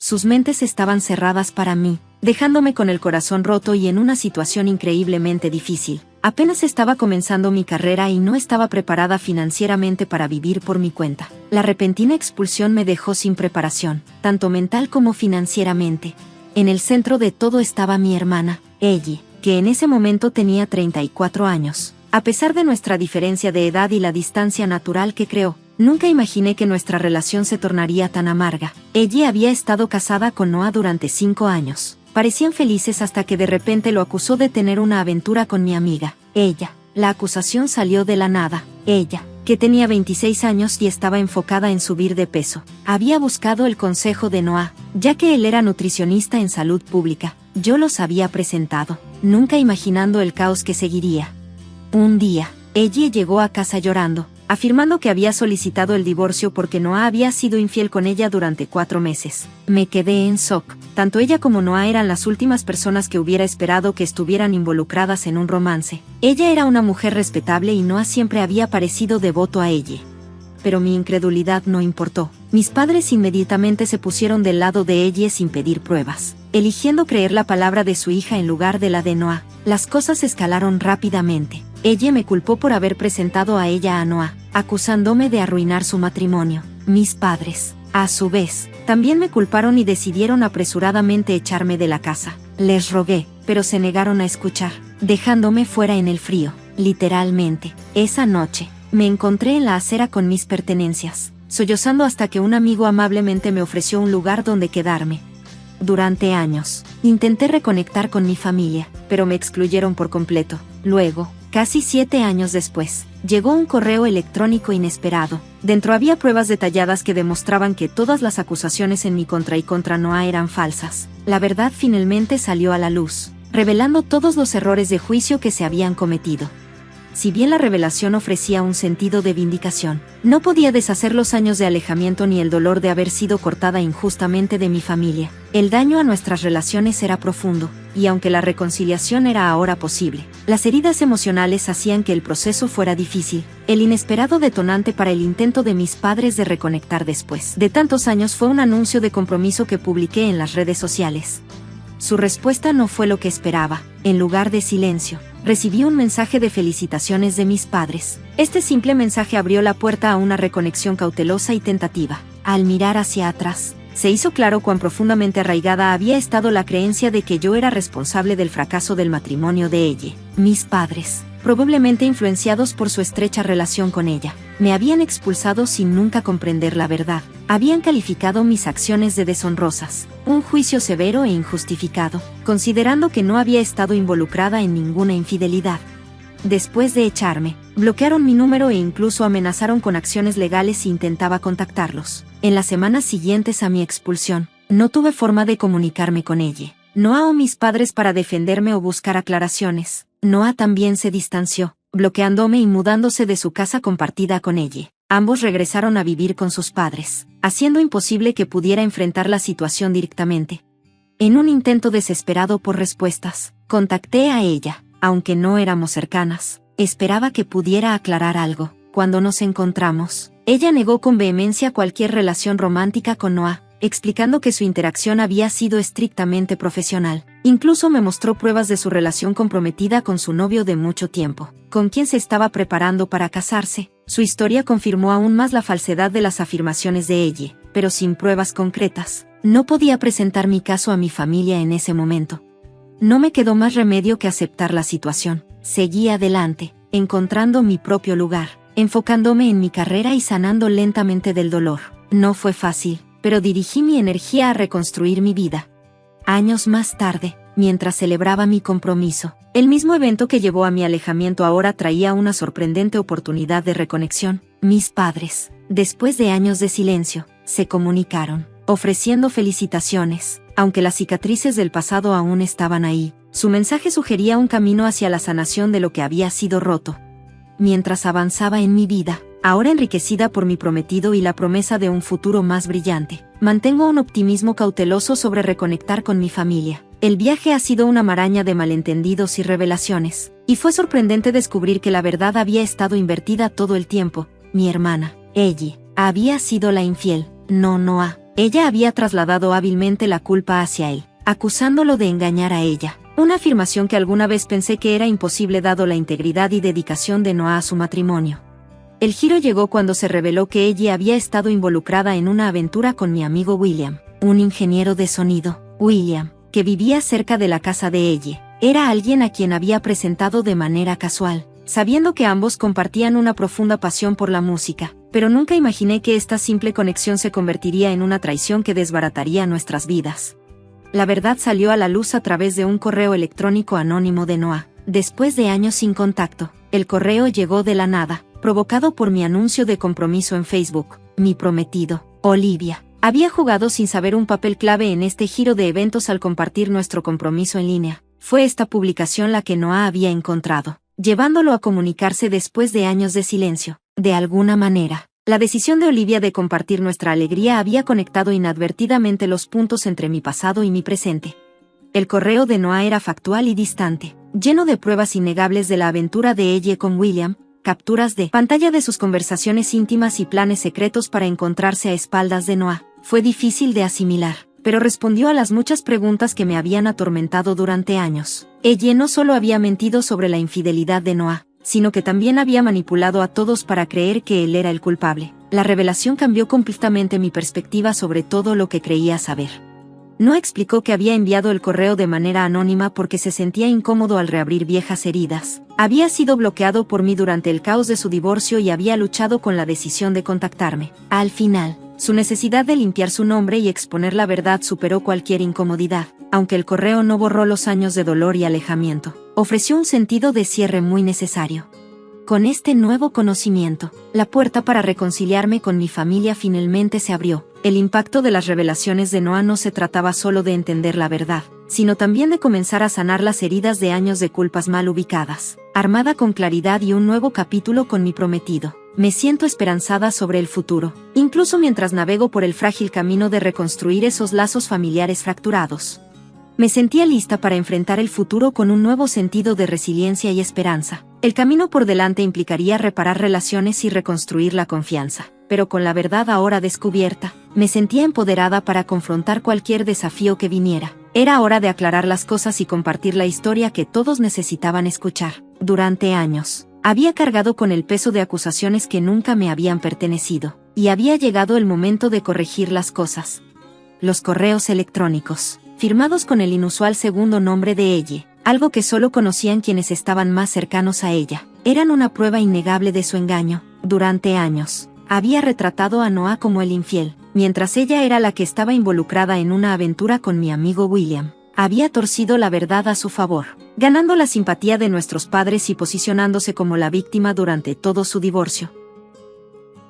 Sus mentes estaban cerradas para mí, dejándome con el corazón roto y en una situación increíblemente difícil. Apenas estaba comenzando mi carrera y no estaba preparada financieramente para vivir por mi cuenta. La repentina expulsión me dejó sin preparación, tanto mental como financieramente. En el centro de todo estaba mi hermana, Ellie, que en ese momento tenía 34 años. A pesar de nuestra diferencia de edad y la distancia natural que creó, nunca imaginé que nuestra relación se tornaría tan amarga. Ellie había estado casada con Noah durante 5 años. Parecían felices hasta que de repente lo acusó de tener una aventura con mi amiga. La acusación salió de la nada. Ella, que tenía 26 años y estaba enfocada en subir de peso, había buscado el consejo de Noah, ya que él era nutricionista en salud pública. Yo los había presentado, nunca imaginando el caos que seguiría. Un día, Ellie llegó a casa llorando, afirmando que había solicitado el divorcio porque Noah había sido infiel con ella durante 4 meses. Me quedé en shock. Tanto ella como Noah eran las últimas personas que hubiera esperado que estuvieran involucradas en un romance. Ella era una mujer respetable y Noah siempre había parecido devoto a ella. Pero mi incredulidad no importó. Mis padres inmediatamente se pusieron del lado de ella sin pedir pruebas, eligiendo creer la palabra de su hija en lugar de la de Noah. Las cosas escalaron rápidamente. Ella me culpó por haber presentado a ella a Noah, acusándome de arruinar su matrimonio. Mis padres, a su vez, también me culparon y decidieron apresuradamente echarme de la casa. Les rogué, pero se negaron a escuchar, dejándome fuera en el frío, literalmente. Esa noche, me encontré en la acera con mis pertenencias, sollozando hasta que un amigo amablemente me ofreció un lugar donde quedarme. Durante años, intenté reconectar con mi familia, pero me excluyeron por completo. Luego, casi 7 años después, llegó un correo electrónico inesperado. Dentro había pruebas detalladas que demostraban que todas las acusaciones en mi contra y contra Noah eran falsas. La verdad finalmente salió a la luz, revelando todos los errores de juicio que se habían cometido. Si bien la revelación ofrecía un sentido de vindicación, no podía deshacer los años de alejamiento ni el dolor de haber sido cortada injustamente de mi familia. El daño a nuestras relaciones era profundo, y aunque la reconciliación era ahora posible, las heridas emocionales hacían que el proceso fuera difícil. El inesperado detonante para el intento de mis padres de reconectar después de tantos años fue un anuncio de compromiso que publiqué en las redes sociales. Su respuesta no fue lo que esperaba. En lugar de silencio, recibí un mensaje de felicitaciones de mis padres. Este simple mensaje abrió la puerta a una reconexión cautelosa y tentativa. Al mirar hacia atrás, se hizo claro cuán profundamente arraigada había estado la creencia de que yo era responsable del fracaso del matrimonio de ella. Mis padres, probablemente influenciados por su estrecha relación con ella, me habían expulsado sin nunca comprender la verdad. Habían calificado mis acciones de deshonrosas, un juicio severo e injustificado, considerando que no había estado involucrada en ninguna infidelidad. Después de echarme, bloquearon mi número e incluso amenazaron con acciones legales si intentaba contactarlos. En las semanas siguientes a mi expulsión, no tuve forma de comunicarme con ella. Noah o mis padres para defenderme o buscar aclaraciones. Noah también se distanció, bloqueándome y mudándose de su casa compartida con ella. Ambos regresaron a vivir con sus padres, haciendo imposible que pudiera enfrentar la situación directamente. En un intento desesperado por respuestas, contacté a ella, aunque no éramos cercanas. Esperaba que pudiera aclarar algo. Cuando nos encontramos, ella negó con vehemencia cualquier relación romántica con Noah, explicando que su interacción había sido estrictamente profesional. Incluso me mostró pruebas de su relación comprometida con su novio de mucho tiempo, con quien se estaba preparando para casarse. Su historia confirmó aún más la falsedad de las afirmaciones de ella, pero sin pruebas concretas. No podía presentar mi caso a mi familia en ese momento. No me quedó más remedio que aceptar la situación. Seguí adelante, encontrando mi propio lugar, enfocándome en mi carrera y sanando lentamente del dolor. No fue fácil, pero dirigí mi energía a reconstruir mi vida. Años más tarde, mientras celebraba mi compromiso, el mismo evento que llevó a mi alejamiento ahora traía una sorprendente oportunidad de reconexión. Mis padres, después de años de silencio, se comunicaron, ofreciendo felicitaciones. Aunque las cicatrices del pasado aún estaban ahí, su mensaje sugería un camino hacia la sanación de lo que había sido roto. Mientras avanzaba en mi vida, ahora enriquecida por mi prometido y la promesa de un futuro más brillante, mantengo un optimismo cauteloso sobre reconectar con mi familia. El viaje ha sido una maraña de malentendidos y revelaciones, y fue sorprendente descubrir que la verdad había estado invertida todo el tiempo. Mi hermana, Ellie, había sido la infiel, no Noah. Ella había trasladado hábilmente la culpa hacia él, acusándolo de engañar a ella. Una afirmación que alguna vez pensé que era imposible dado la integridad y dedicación de Noah a su matrimonio. El giro llegó cuando se reveló que ella había estado involucrada en una aventura con mi amigo William, un ingeniero de sonido. William, que vivía cerca de la casa de ella, era alguien a quien había presentado de manera casual, sabiendo que ambos compartían una profunda pasión por la música, pero nunca imaginé que esta simple conexión se convertiría en una traición que desbarataría nuestras vidas. La verdad salió a la luz a través de un correo electrónico anónimo de Noah. Después de años sin contacto, el correo llegó de la nada, provocado por mi anuncio de compromiso en Facebook. Mi prometido, Olivia, había jugado sin saber un papel clave en este giro de eventos al compartir nuestro compromiso en línea. Fue esta publicación la que Noah había encontrado, llevándolo a comunicarse después de años de silencio. De alguna manera, la decisión de Olivia de compartir nuestra alegría había conectado inadvertidamente los puntos entre mi pasado y mi presente. El correo de Noah era factual y distante, lleno de pruebas innegables de la aventura de ella con William, capturas de pantalla de sus conversaciones íntimas y planes secretos para encontrarse a espaldas de Noah. Fue difícil de asimilar, pero respondió a las muchas preguntas que me habían atormentado durante años. Ella no solo había mentido sobre la infidelidad de Noah, sino que también había manipulado a todos para creer que él era el culpable. La revelación cambió completamente mi perspectiva sobre todo lo que creía saber. No explicó que había enviado el correo de manera anónima porque se sentía incómodo al reabrir viejas heridas. Había sido bloqueado por mí durante el caos de su divorcio y había luchado con la decisión de contactarme. Al final, su necesidad de limpiar su nombre y exponer la verdad superó cualquier incomodidad. Aunque el correo no borró los años de dolor y alejamiento, ofreció un sentido de cierre muy necesario. Con este nuevo conocimiento, la puerta para reconciliarme con mi familia finalmente se abrió. El impacto de las revelaciones de Noah no se trataba solo de entender la verdad, sino también de comenzar a sanar las heridas de años de culpas mal ubicadas. Armada con claridad y un nuevo capítulo con mi prometido, me siento esperanzada sobre el futuro, incluso mientras navego por el frágil camino de reconstruir esos lazos familiares fracturados. Me sentía lista para enfrentar el futuro con un nuevo sentido de resiliencia y esperanza. El camino por delante implicaría reparar relaciones y reconstruir la confianza, pero con la verdad ahora descubierta, me sentía empoderada para confrontar cualquier desafío que viniera. Era hora de aclarar las cosas y compartir la historia que todos necesitaban escuchar. Durante años, había cargado con el peso de acusaciones que nunca me habían pertenecido, y había llegado el momento de corregir las cosas. Los correos electrónicos, firmados con el inusual segundo nombre de ella, algo que solo conocían quienes estaban más cercanos a ella, eran una prueba innegable de su engaño. Durante años, había retratado a Noah como el infiel, mientras ella era la que estaba involucrada en una aventura con mi amigo William. Había torcido la verdad a su favor, ganando la simpatía de nuestros padres y posicionándose como la víctima durante todo su divorcio.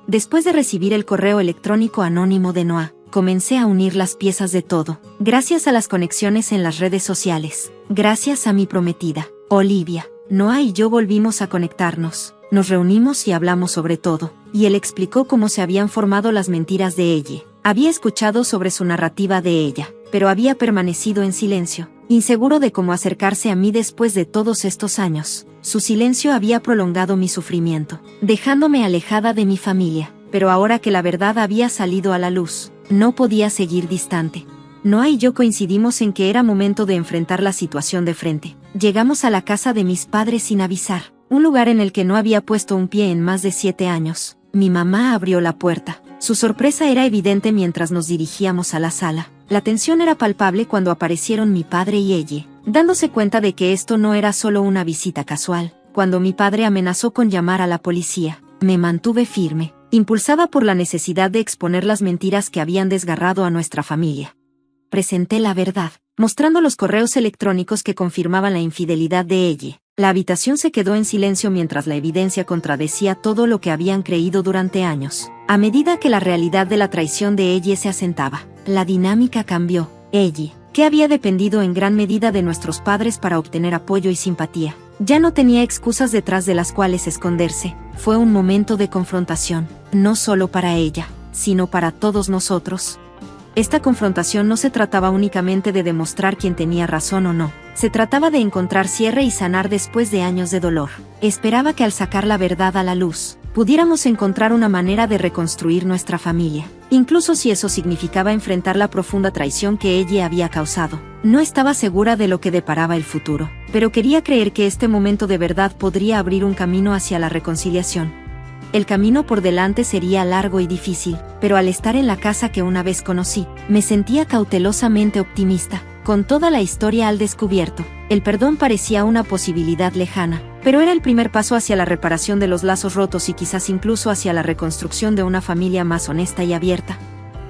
Después de recibir el correo electrónico anónimo de Noah, comencé a unir las piezas de todo, gracias a las conexiones en las redes sociales, gracias a mi prometida, Olivia. Noah y yo volvimos a conectarnos, nos reunimos y hablamos sobre todo, y él explicó cómo se habían formado las mentiras de ella. Había escuchado sobre su narrativa de ella, pero había permanecido en silencio, inseguro de cómo acercarse a mí después de todos estos años. Su silencio había prolongado mi sufrimiento, dejándome alejada de mi familia, pero ahora que la verdad había salido a la luz, no podía seguir distante. Noah y yo coincidimos en que era momento de enfrentar la situación de frente. Llegamos a la casa de mis padres sin avisar, un lugar en el que no había puesto un pie en más de 7 años. Mi mamá abrió la puerta. Su sorpresa era evidente mientras nos dirigíamos a la sala. La tensión era palpable cuando aparecieron mi padre y ella, dándose cuenta de que esto no era solo una visita casual. Cuando mi padre amenazó con llamar a la policía, me mantuve firme, impulsada por la necesidad de exponer las mentiras que habían desgarrado a nuestra familia. Presenté la verdad, mostrando los correos electrónicos que confirmaban la infidelidad de ella. La habitación se quedó en silencio mientras la evidencia contradecía todo lo que habían creído durante años. A medida que la realidad de la traición de ella se asentaba, la dinámica cambió. Ella, que había dependido en gran medida de nuestros padres para obtener apoyo y simpatía, ya no tenía excusas detrás de las cuales esconderse. Fue un momento de confrontación, no solo para ella, sino para todos nosotros. Esta confrontación no se trataba únicamente de demostrar quién tenía razón o no, se trataba de encontrar cierre y sanar después de años de dolor. Esperaba que al sacar la verdad a la luz, pudiéramos encontrar una manera de reconstruir nuestra familia, incluso si eso significaba enfrentar la profunda traición que ella había causado. No estaba segura de lo que deparaba el futuro, pero quería creer que este momento de verdad podría abrir un camino hacia la reconciliación. El camino por delante sería largo y difícil, pero al estar en la casa que una vez conocí, me sentía cautelosamente optimista. Con toda la historia al descubierto, el perdón parecía una posibilidad lejana, pero era el primer paso hacia la reparación de los lazos rotos y quizás incluso hacia la reconstrucción de una familia más honesta y abierta.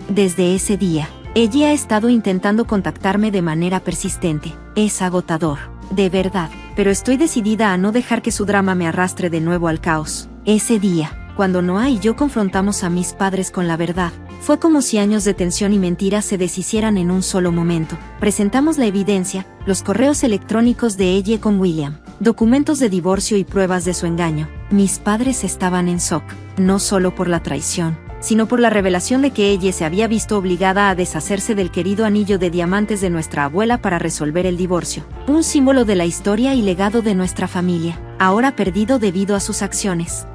Desde ese día, ella ha estado intentando contactarme de manera persistente. Es agotador, de verdad, pero estoy decidida a no dejar que su drama me arrastre de nuevo al caos. Ese día, cuando Noah y yo confrontamos a mis padres con la verdad, fue como si años de tensión y mentiras se deshicieran en un solo momento. Presentamos la evidencia, los correos electrónicos de ella con William, documentos de divorcio y pruebas de su engaño. Mis padres estaban en shock, no solo por la traición, sino por la revelación de que ella se había visto obligada a deshacerse del querido anillo de diamantes de nuestra abuela para resolver el divorcio, un símbolo de la historia y legado de nuestra familia, ahora perdido debido a sus acciones.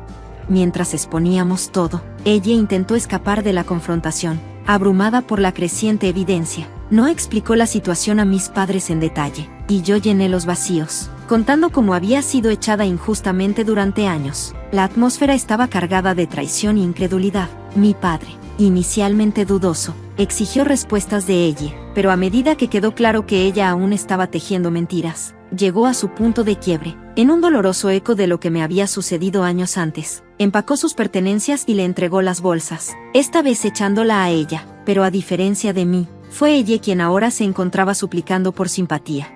Mientras exponíamos todo, ella intentó escapar de la confrontación, abrumada por la creciente evidencia. No explicó la situación a mis padres en detalle, y yo llené los vacíos, contando cómo había sido echada injustamente durante años. La atmósfera estaba cargada de traición e incredulidad. Mi padre, inicialmente dudoso, exigió respuestas de ella, pero a medida que quedó claro que ella aún estaba tejiendo mentiras, llegó a su punto de quiebre. En un doloroso eco de lo que me había sucedido años antes, empacó sus pertenencias y le entregó las bolsas, esta vez echándola a ella, pero a diferencia de mí, fue ella quien ahora se encontraba suplicando por simpatía.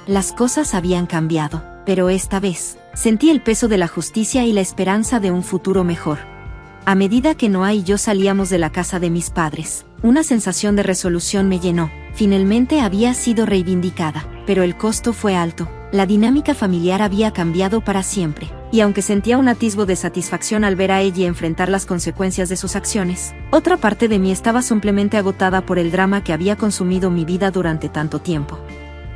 Las cosas habían cambiado, pero esta vez, sentí el peso de la justicia y la esperanza de un futuro mejor. A medida que Noah y yo salíamos de la casa de mis padres, una sensación de resolución me llenó. Finalmente había sido reivindicada, pero el costo fue alto. La dinámica familiar había cambiado para siempre, y aunque sentía un atisbo de satisfacción al ver a ella enfrentar las consecuencias de sus acciones, otra parte de mí estaba simplemente agotada por el drama que había consumido mi vida durante tanto tiempo.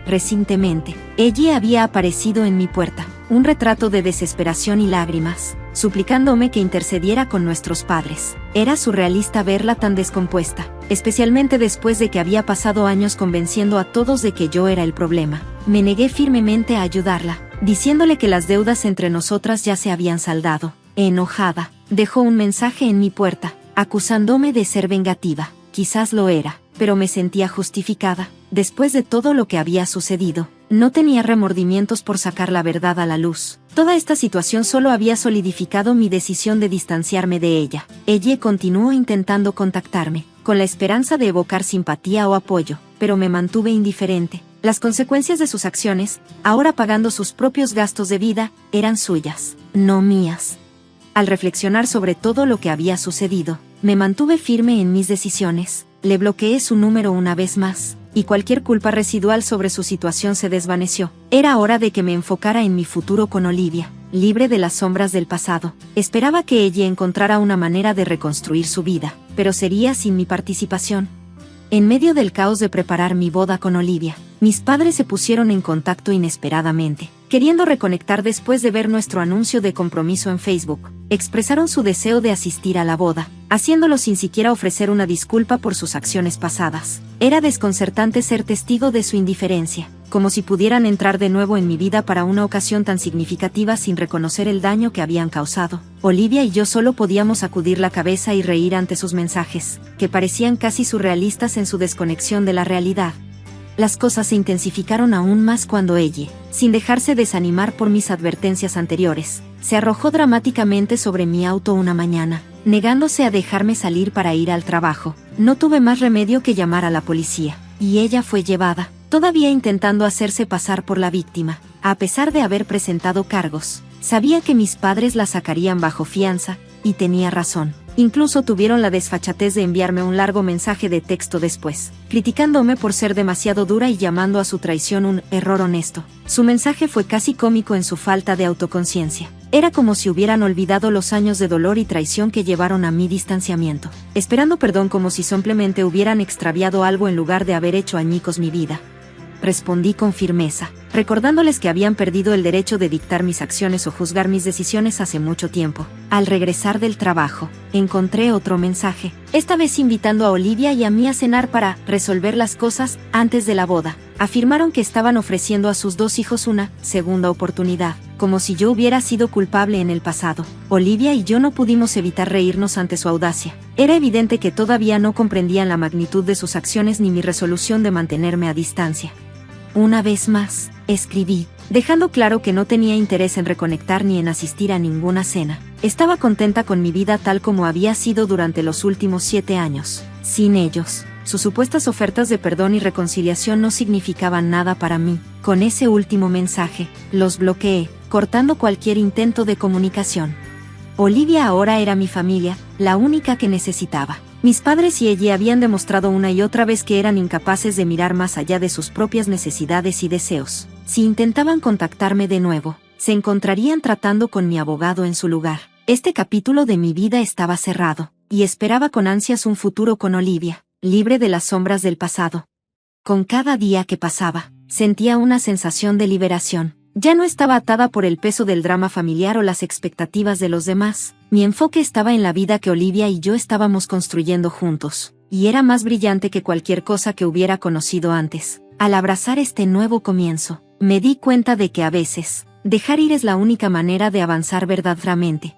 Recientemente, ella había aparecido en mi puerta, un retrato de desesperación y lágrimas, suplicándome que intercediera con nuestros padres. Era surrealista verla tan descompuesta, especialmente después de que había pasado años convenciendo a todos de que yo era el problema. Me negué firmemente a ayudarla, diciéndole que las deudas entre nosotras ya se habían saldado. Enojada, dejó un mensaje en mi puerta, acusándome de ser vengativa. Quizás lo era, pero me sentía justificada. Después de todo lo que había sucedido, no tenía remordimientos por sacar la verdad a la luz. Toda esta situación solo había solidificado mi decisión de distanciarme de ella. Ella continuó intentando contactarme, con la esperanza de evocar simpatía o apoyo, pero me mantuve indiferente. Las consecuencias de sus acciones, ahora pagando sus propios gastos de vida, eran suyas, no mías. Al reflexionar sobre todo lo que había sucedido, me mantuve firme en mis decisiones. Le bloqueé su número una vez más, y cualquier culpa residual sobre su situación se desvaneció. Era hora de que me enfocara en mi futuro con Olivia, libre de las sombras del pasado. Esperaba que ella encontrara una manera de reconstruir su vida, pero sería sin mi participación. En medio del caos de preparar mi boda con Olivia, mis padres se pusieron en contacto inesperadamente, queriendo reconectar después de ver nuestro anuncio de compromiso en Facebook. Expresaron su deseo de asistir a la boda, haciéndolo sin siquiera ofrecer una disculpa por sus acciones pasadas. Era desconcertante ser testigo de su indiferencia, como si pudieran entrar de nuevo en mi vida para una ocasión tan significativa sin reconocer el daño que habían causado. Olivia y yo solo podíamos sacudir la cabeza y reír ante sus mensajes, que parecían casi surrealistas en su desconexión de la realidad. Las cosas se intensificaron aún más cuando ella, sin dejarse desanimar por mis advertencias anteriores, se arrojó dramáticamente sobre mi auto una mañana, negándose a dejarme salir para ir al trabajo. No tuve más remedio que llamar a la policía, y ella fue llevada, todavía intentando hacerse pasar por la víctima. A pesar de haber presentado cargos, sabía que mis padres la sacarían bajo fianza, y tenía razón. Incluso tuvieron la desfachatez de enviarme un largo mensaje de texto después, criticándome por ser demasiado dura y llamando a su traición un error honesto. Su mensaje fue casi cómico en su falta de autoconciencia. Era como si hubieran olvidado los años de dolor y traición que llevaron a mi distanciamiento, esperando perdón como si simplemente hubieran extraviado algo en lugar de haber hecho añicos mi vida. Respondí con firmeza, recordándoles que habían perdido el derecho de dictar mis acciones o juzgar mis decisiones hace mucho tiempo. Al regresar del trabajo, encontré otro mensaje, esta vez invitando a Olivia y a mí a cenar para resolver las cosas antes de la boda. Afirmaron que estaban ofreciendo a sus 2 hijos una segunda oportunidad, como si yo hubiera sido culpable en el pasado. Olivia y yo no pudimos evitar reírnos ante su audacia. Era evidente que todavía no comprendían la magnitud de sus acciones ni mi resolución de mantenerme a distancia. Una vez más, escribí, dejando claro que no tenía interés en reconectar ni en asistir a ninguna cena. Estaba contenta con mi vida tal como había sido durante los últimos 7 años. Sin ellos, sus supuestas ofertas de perdón y reconciliación no significaban nada para mí. Con ese último mensaje, los bloqueé, cortando cualquier intento de comunicación. Olivia ahora era mi familia, la única que necesitaba. Mis padres y ella habían demostrado una y otra vez que eran incapaces de mirar más allá de sus propias necesidades y deseos. Si intentaban contactarme de nuevo, se encontrarían tratando con mi abogado en su lugar. Este capítulo de mi vida estaba cerrado, y esperaba con ansias un futuro con Olivia, libre de las sombras del pasado. Con cada día que pasaba, sentía una sensación de liberación. Ya no estaba atada por el peso del drama familiar o las expectativas de los demás. Mi enfoque estaba en la vida que Olivia y yo estábamos construyendo juntos, y era más brillante que cualquier cosa que hubiera conocido antes. Al abrazar este nuevo comienzo, me di cuenta de que a veces, dejar ir es la única manera de avanzar verdaderamente.